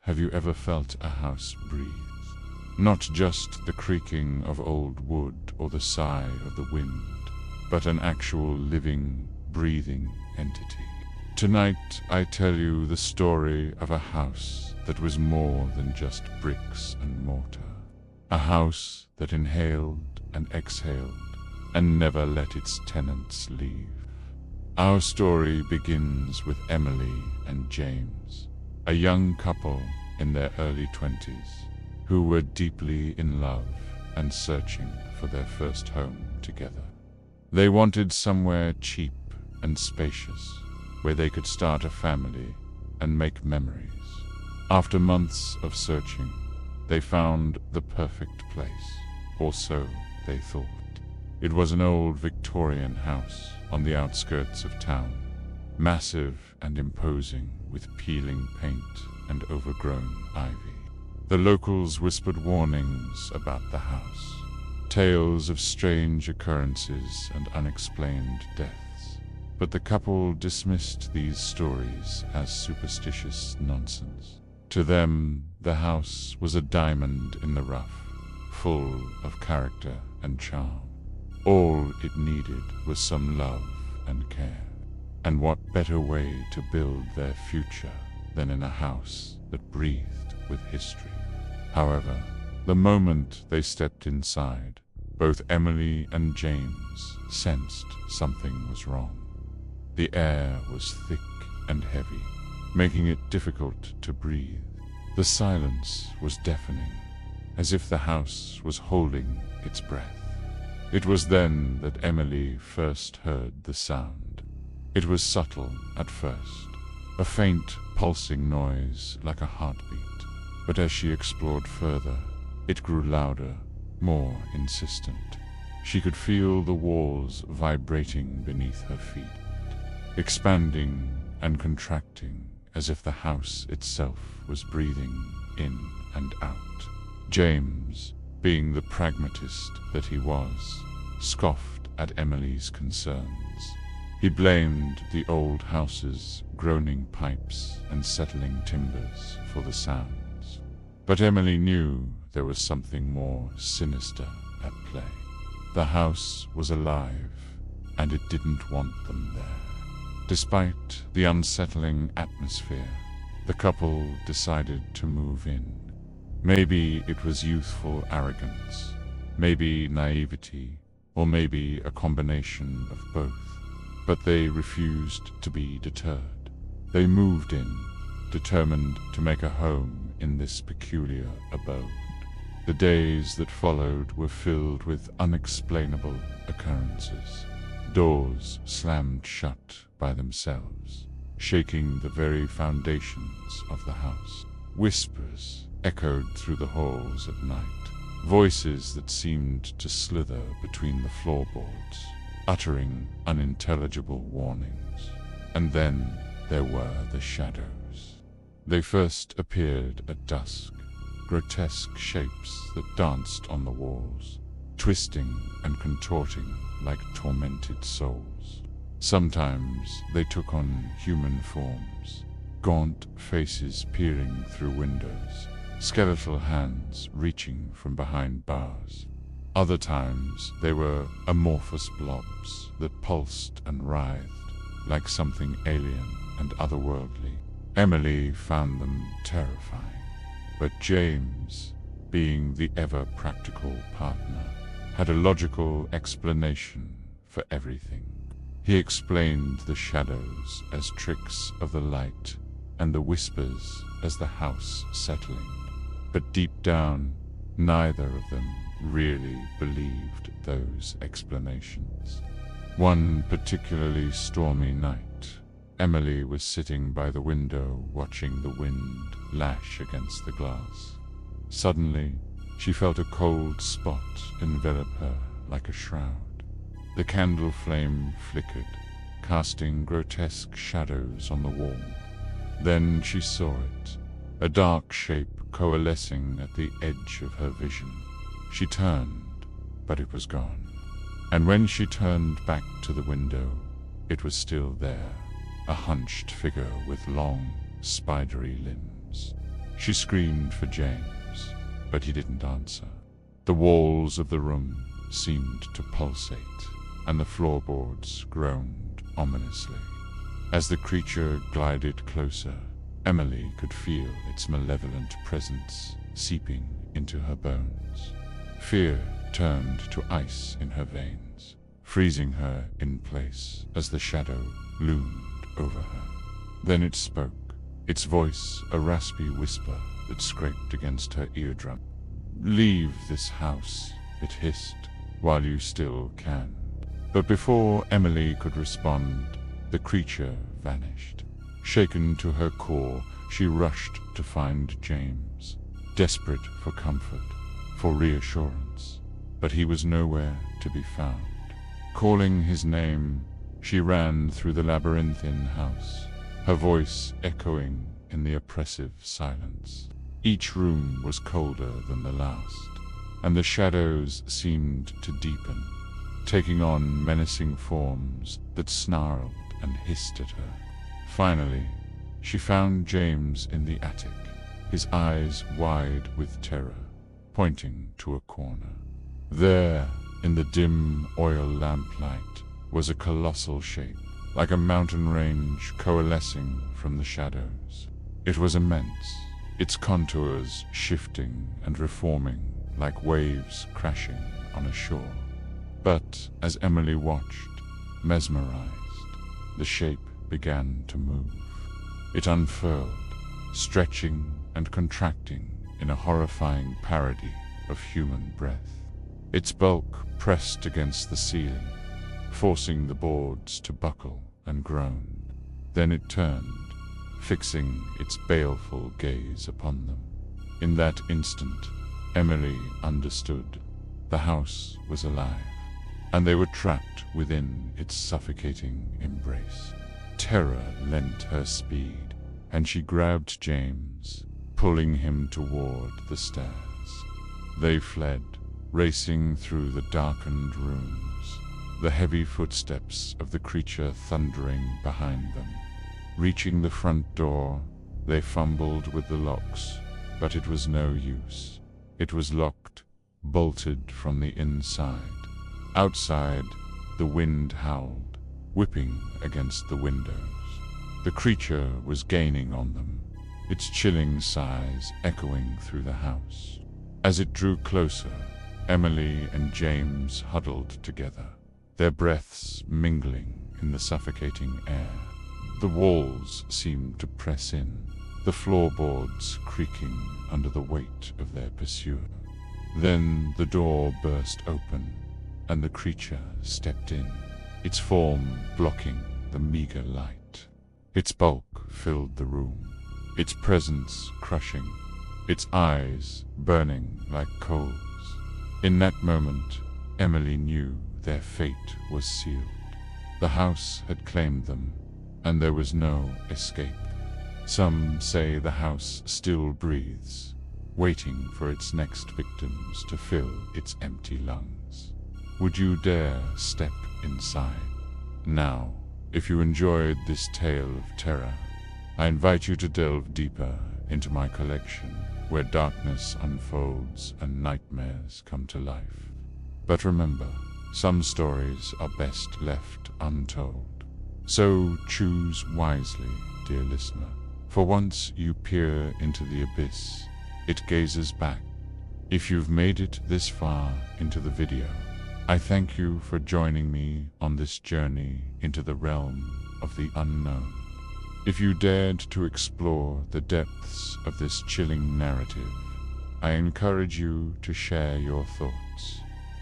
have you ever felt a house breathe? Not just the creaking of old wood or the sigh of the wind, but an actual living, breathing entity. Tonight I tell you the story of a house that was more than just bricks and mortar. A house that inhaled and exhaled and never let its tenants leave. Our story begins with Emily and James, a young couple in their early 20s who were deeply in love and searching for their first home together. They wanted somewhere cheap and spacious, where they could start a family and make memories. After months of searching, they found the perfect place, or so they thought. It was an old Victorian house on the outskirts of town, massive and imposing with peeling paint and overgrown ivy. The locals whispered warnings about the house, tales of strange occurrences and unexplained deaths. But the couple dismissed these stories as superstitious nonsense. To them, the house was a diamond in the rough, full of character and charm. All it needed was some love and care. And what better way to build their future than in a house that breathed with history? However, the moment they stepped inside, both Emily and James sensed something was wrong. The air was thick and heavy, making it difficult to breathe. The silence was deafening, as if the house was holding its breath. It was then that Emily first heard the sound. It was subtle at first, a faint pulsing noise like a heartbeat. But as she explored further, it grew louder, more insistent. She could feel the walls vibrating beneath her feet, expanding and contracting as if the house itself was breathing in and out. James, being the pragmatist that he was, scoffed at Emily's concerns. He blamed the old house's groaning pipes and settling timbers for the sounds. But Emily knew there was something more sinister at play. The house was alive, and it didn't want them there. Despite the unsettling atmosphere, the couple decided to move in. Maybe it was youthful arrogance, maybe naivety, or maybe a combination of both. But they refused to be deterred. They moved in, determined to make a home in this peculiar abode. The days that followed were filled with unexplainable occurrences. Doors slammed shut by themselves, shaking the very foundations of the house. Whispers echoed through the halls at night, voices that seemed to slither between the floorboards, uttering unintelligible warnings. And then there were the shadows. They first appeared at dusk, grotesque shapes that danced on the walls, twisting and contorting like tormented souls. Sometimes they took on human forms, gaunt faces peering through windows, skeletal hands reaching from behind bars. Other times they were amorphous blobs that pulsed and writhed like something alien and otherworldly. Emily found them terrifying, but James, being the ever-practical partner, had a logical explanation for everything. He explained the shadows as tricks of the light and the whispers as the house settling. But deep down, neither of them really believed those explanations. One particularly stormy night, Emily was sitting by the window watching the wind lash against the glass. Suddenly, she felt a cold spot envelop her like a shroud. The candle flame flickered, casting grotesque shadows on the wall. Then she saw it, a dark shape coalescing at the edge of her vision. She turned, but it was gone. And when she turned back to the window, it was still there, a hunched figure with long, spidery limbs. She screamed for James, but he didn't answer. The walls of the room seemed to pulsate, and the floorboards groaned ominously. As the creature glided closer, Emily could feel its malevolent presence seeping into her bones. Fear turned to ice in her veins, freezing her in place as the shadow loomed over her. Then it spoke, its voice a raspy whisper that scraped against her eardrum. "Leave this house," it hissed, "while you still can." But before Emily could respond, the creature vanished. Shaken to her core, she rushed to find James, desperate for comfort, for reassurance. But he was nowhere to be found. Calling his name, she ran through the labyrinthine house, her voice echoing in the oppressive silence. Each room was colder than the last, and the shadows seemed to deepen, taking on menacing forms that snarled and hissed at her. Finally, she found James in the attic, his eyes wide with terror, pointing to a corner. There, in the dim oil lamplight, was a colossal shape, like a mountain range coalescing from the shadows. It was immense, its contours shifting and reforming like waves crashing on a shore. But as Emily watched, mesmerized, the shape began to move. It unfurled, stretching and contracting in a horrifying parody of human breath. Its bulk pressed against the ceiling, forcing the boards to buckle and groan. Then it turned, fixing its baleful gaze upon them. In that instant, Emily understood. The house was alive, and they were trapped within its suffocating embrace. Terror lent her speed, and she grabbed James, pulling him toward the stairs. They fled, racing through the darkened rooms, the heavy footsteps of the creature thundering behind them. Reaching the front door, they fumbled with the locks, but it was no use. It was locked, bolted from the inside. Outside, the wind howled, whipping against the windows. The creature was gaining on them, its chilling sighs echoing through the house. As it drew closer, Emily and James huddled together, their breaths mingling in the suffocating air. The walls seemed to press in, the floorboards creaking under the weight of their pursuer. Then the door burst open, and the creature stepped in, its form blocking the meager light. Its bulk filled the room, its presence crushing, its eyes burning like coals. In that moment, Emily knew their fate was sealed. The house had claimed them, and there was no escape. Some say the house still breathes, waiting for its next victims to fill its empty lungs. Would you dare step inside? Now, if you enjoyed this tale of terror, I invite you to delve deeper into my collection, where darkness unfolds and nightmares come to life. But remember, some stories are best left untold. So choose wisely, dear listener, for once you peer into the abyss, it gazes back. If you've made it this far into the video, I thank you for joining me on this journey into the realm of the unknown. If you dared to explore the depths of this chilling narrative, I encourage you to share your thoughts.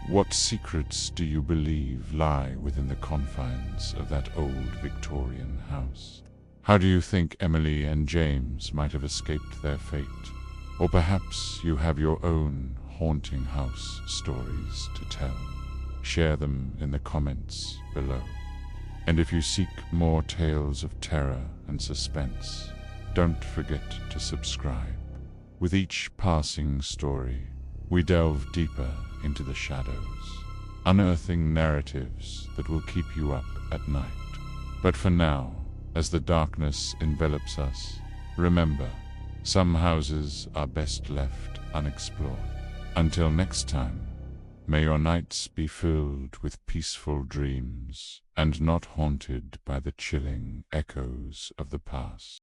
What secrets do you believe lie within the confines of that old Victorian house? How do you think Emily and James might have escaped their fate? Or perhaps you have your own haunting house stories to tell. Share them in the comments below. And if you seek more tales of terror and suspense, don't forget to subscribe. With each passing story, we delve deeper into the shadows, unearthing narratives that will keep you up at night. But for now, as the darkness envelops us, remember, Some houses are best left unexplored. Until next time, may your nights be filled with peaceful dreams and not haunted by the chilling echoes of the past.